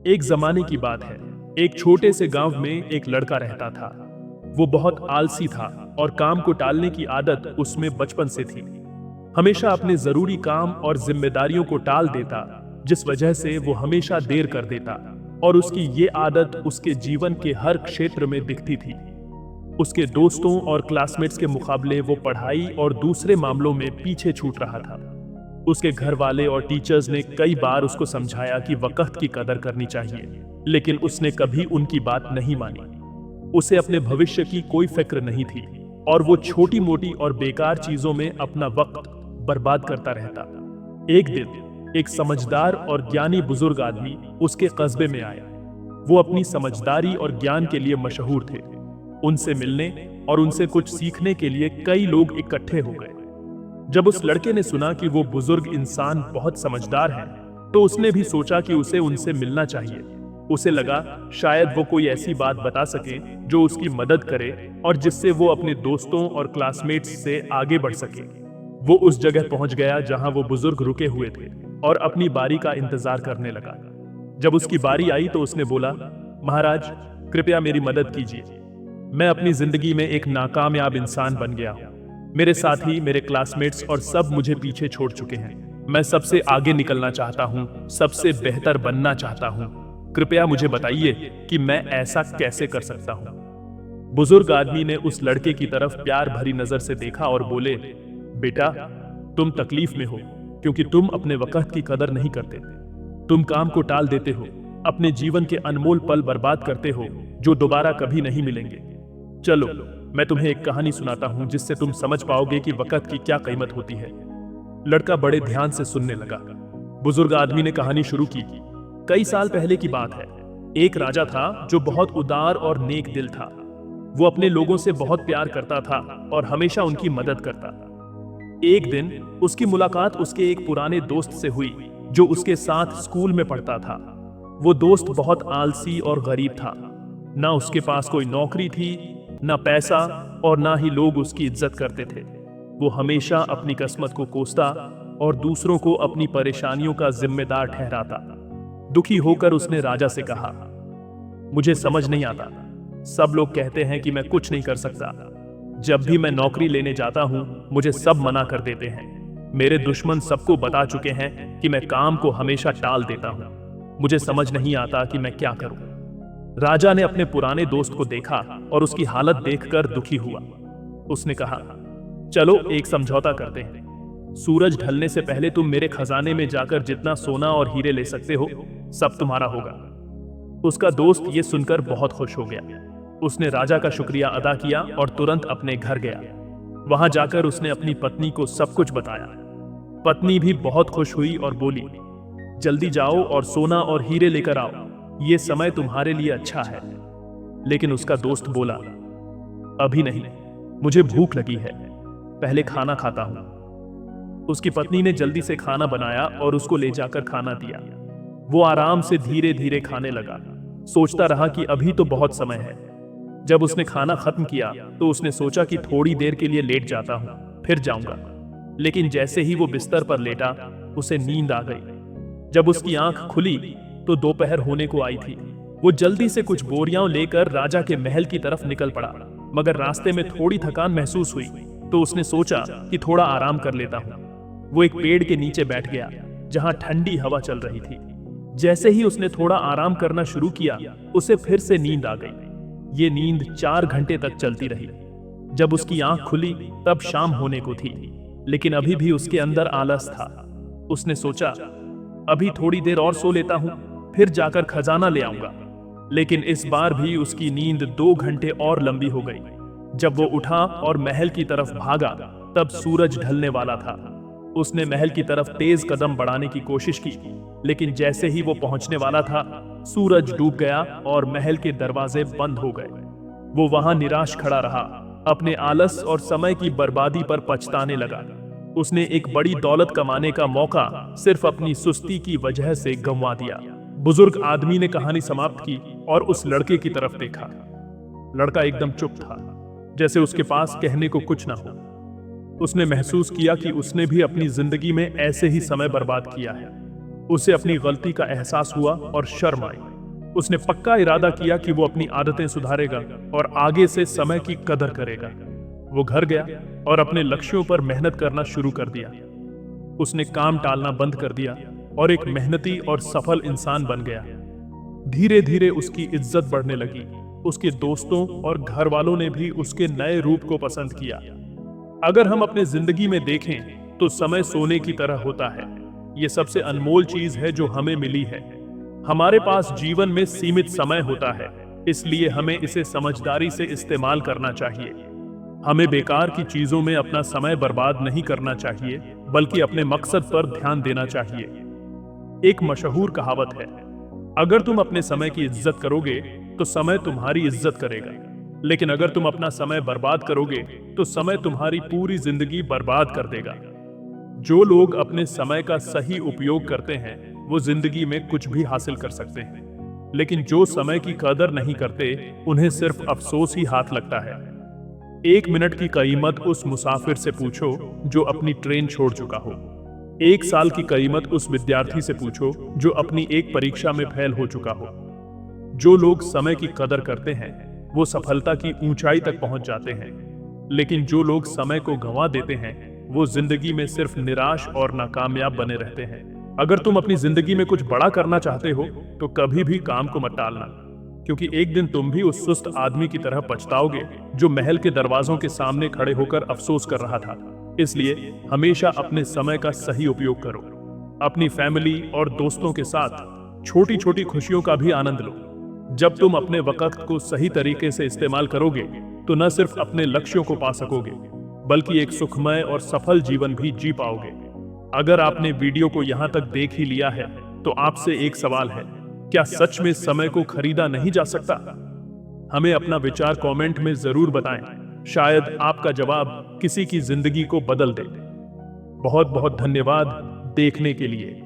एक जमाने की बात है। एक छोटे से गांव में एक लड़का रहता था। वो बहुत आलसी था और काम को टालने की आदत उसमें बचपन से थी। हमेशा अपने जरूरी काम और जिम्मेदारियों को टाल देता, जिस वजह से वो हमेशा देर कर देता। और उसकी ये आदत उसके जीवन के हर क्षेत्र में दिखती थी। उसके दोस्तों और क्लासमेट्स के मुकाबले वो पढ़ाई और दूसरे मामलों में पीछे छूट रहा था। उसके घर वाले और टीचर्स ने कई बार उसको समझाया कि वक्त की कदर करनी चाहिए, लेकिन उसने कभी उनकी बात नहीं मानी। उसे अपने भविष्य की कोई फिक्र नहीं थी और वो छोटी मोटी और बेकार चीजों में अपना वक्त बर्बाद करता रहता। एक दिन एक समझदार और ज्ञानी बुजुर्ग आदमी उसके कस्बे में आया। वो अपनी समझदारी और ज्ञान के लिए मशहूर थे। उनसे मिलने और उनसे कुछ सीखने के लिए कई लोग इकट्ठे हो गए। जब उस लड़के ने सुना कि वो बुजुर्ग इंसान बहुत समझदार हैं, तो उसने भी सोचा कि उसे उनसे मिलना चाहिए। उसे लगा शायद वो कोई ऐसी बात बता सके जो उसकी मदद करे और जिससे वो अपने दोस्तों और क्लासमेट्स से आगे बढ़ सके। वो उस जगह पहुंच गया जहां वो बुजुर्ग रुके हुए थे और अपनी बारी का इंतजार करने लगा। जब उसकी बारी आई तो उसने बोला, महाराज, कृपया मेरी मदद कीजिए। मैं अपनी जिंदगी में एक नाकामयाब इंसान बन गया हूं। मेरे साथी, मेरे क्लासमेट्स और सब मुझे पीछे छोड़ चुके हैं। मैं सबसे आगे निकलना चाहता हूं, सबसे बेहतर बनना चाहता हूं। कृपया मुझे बताइए कि मैं ऐसा कैसे कर सकता हूं। बुजुर्ग आदमी ने उस लड़के की तरफ प्यार भरी नजर से देखा और बोले, बेटा, तुम तकलीफ में हो क्योंकि तुम अपने वक्त की कदर नहीं करते। तुम काम को टाल देते हो, अपने जीवन के अनमोल पल बर्बाद करते हो जो दोबारा कभी नहीं मिलेंगे। चलो, मैं तुम्हें एक कहानी सुनाता हूं जिससे तुम समझ पाओगे कि वक्त की क्या कीमत होती है। लड़का बड़े ध्यान से सुनने लगा। बुजुर्ग आदमी ने कहानी शुरू की। कई साल पहले की बात है। एक राजा था जो बहुत उदार और नेक दिल था। वो अपने लोगों से बहुत प्यार करता था और हमेशा उनकी मदद करता। एक दिन उसकी मुलाकात उसके एक पुराने दोस्त से हुई जो उसके साथ स्कूल में पढ़ता था। वो दोस्त बहुत आलसी और गरीब था। ना उसके पास कोई नौकरी थी, ना पैसा, और ना ही लोग उसकी इज्जत करते थे। वो हमेशा अपनी किस्मत को कोसता और दूसरों को अपनी परेशानियों का जिम्मेदार ठहराता। दुखी होकर उसने राजा से कहा, मुझे समझ नहीं आता। सब लोग कहते हैं कि मैं कुछ नहीं कर सकता। जब भी मैं नौकरी लेने जाता हूं, मुझे सब मना कर देते हैं। मेरे दुश्मन सबको बता चुके हैं कि मैं काम को हमेशा टाल देता हूं। मुझे समझ नहीं आता कि मैं क्या करूं। राजा ने अपने पुराने दोस्त को देखा और उसकी हालत देखकर दुखी हुआ। उसने कहा, चलो एक समझौता करते हैं। सूरज ढलने से पहले तुम मेरे खजाने में जाकर जितना सोना और हीरे ले सकते हो, सब तुम्हारा होगा। उसका दोस्त ये सुनकर बहुत खुश हो गया। उसने राजा का शुक्रिया अदा किया और तुरंत अपने घर गया। वहां जाकर उसने अपनी पत्नी को सब कुछ बताया। पत्नी भी बहुत खुश हुई और बोली, जल्दी जाओ और सोना और हीरे लेकर आओ। ये समय तुम्हारे लिए अच्छा है। लेकिन उसका दोस्त बोला, अभी नहीं, मुझे भूख लगी है, पहले खाना खाता हूं। उसकी पत्नी ने जल्दी से खाना बनाया और उसको ले जाकर खाना दिया। वो आराम से धीरे धीरे खाने लगा, सोचता रहा कि अभी तो बहुत समय है। जब उसने खाना खत्म किया तो उसने सोचा कि थोड़ी देर के लिए लेट जाता हूं, फिर जाऊंगा। लेकिन जैसे ही वो बिस्तर पर लेटा, उसे नींद आ गई। जब उसकी आंख खुली तो दोपहर होने को आई थी। वो जल्दी से कुछ बोरियां लेकर राजा के महल की तरफ निकल पड़ा, मगर रास्ते में थोड़ी थकान महसूस हुई तो उसने सोचा कि थोड़ा आराम कर लेता हूं। वो एक पेड़ के नीचे बैठ गया जहां ठंडी हवा चल रही थी। जैसे ही उसने थोड़ा आराम करना शुरू किया, उसे फिर से नींद आ गई। ये नींद 4 घंटे तक चलती रही। जब उसकी आंख खुली तब शाम होने को थी, लेकिन अभी भी उसके अंदर आलस था। उसने सोचा, अभी थोड़ी देर और सो लेता हूं, फिर जाकर खजाना ले आऊंगा। लेकिन इस बार भी उसकी नींद 2 घंटे और लंबी हो गई। जब वो उठा और महल की तरफ भागा, तब सूरज ढलने वाला था। उसने महल की तरफ तेज कदम बढ़ाने की कोशिश की, लेकिन जैसे ही वो पहुंचने वाला था, सूरज डूब गया और महल के दरवाजे बंद हो गए। वो वहां निराश खड़ा रहा, अपने आलस और समय की बर्बादी पर पछताने लगा। उसने एक बड़ी दौलत कमाने का मौका सिर्फ अपनी सुस्ती की वजह से गंवा दिया। बुजुर्ग आदमी ने कहानी समाप्त की और उस लड़के की तरफ देखा। लड़का एकदम चुप था, जैसे उसके पास कहने को कुछ ना हो। उसने महसूस किया कि उसने भी अपनी जिंदगी में ऐसे ही समय बर्बाद किया है। उसे अपनी गलती का एहसास हुआ और शर्म आई। उसने पक्का इरादा किया कि वो अपनी आदतें सुधारेगा और आगे से समय की कदर करेगा। वो घर गया और अपने लक्ष्यों पर मेहनत करना शुरू कर दिया। उसने काम टालना बंद कर दिया और एक मेहनती और सफल इंसान बन गया। धीरे धीरे उसकी इज्जत बढ़ने लगी। उसके दोस्तों और घर वालों ने भी उसके नए रूप को पसंद किया। अगर हम अपने जिंदगी में देखें तो समय सोने की तरह होता है। ये सबसे अनमोल चीज है जो हमें मिली है। हमारे पास जीवन में सीमित समय होता है, इसलिए हमें इसे समझदारी से इस्तेमाल करना चाहिए। हमें बेकार की चीजों में अपना समय बर्बाद नहीं करना चाहिए, बल्कि अपने मकसद पर ध्यान देना चाहिए। एक मशहूर कहावत है, अगर तुम अपने समय की इज्जत करोगे तो समय तुम्हारी इज्जत करेगा, लेकिन अगर तुम अपना समय बर्बाद करोगे तो समय तुम्हारी पूरी जिंदगी बर्बाद कर देगा। जो लोग अपने समय का सही उपयोग करते हैं वो जिंदगी में कुछ भी हासिल कर सकते हैं, लेकिन जो समय की कदर नहीं करते उन्हें सिर्फ अफसोस ही हाथ लगता है। 1 मिनट की कीमत उस मुसाफिर से पूछो जो अपनी ट्रेन छोड़ चुका हो। 1 साल की कीमत उस विद्यार्थी से पूछो जो अपनी एक परीक्षा में फेल हो चुका हो। जो लोग समय की कदर करते हैं वो सफलता की ऊंचाई तक पहुंच जाते हैं, लेकिन जो लोग समय को गंवा देते हैं वो जिंदगी में सिर्फ निराश और नाकामयाब बने रहते हैं। अगर तुम अपनी जिंदगी में कुछ बड़ा करना चाहते हो तो कभी भी काम को मत टालना, क्योंकि एक दिन तुम भी उस सुस्त आदमी की तरह पछताओगे जो महल के दरवाजों के सामने खड़े होकर अफसोस कर रहा था। इसलिए हमेशा अपने समय का सही उपयोग करो। अपनी फैमिली और दोस्तों के साथ छोटी छोटी खुशियों का भी आनंद लो। जब तुम अपने वक्त को सही तरीके से इस्तेमाल करोगे तो न सिर्फ अपने लक्ष्यों को पा सकोगे, बल्कि एक सुखमय और सफल जीवन भी जी पाओगे। अगर आपने वीडियो को यहाँ तक देख ही लिया है तो आपसे एक सवाल है, क्या सच में समय को खरीदा नहीं जा सकता? हमें अपना विचार कमेंट में जरूर बताएं। शायद आपका जवाब किसी की जिंदगी को बदल दे। बहुत बहुत धन्यवाद देखने के लिए।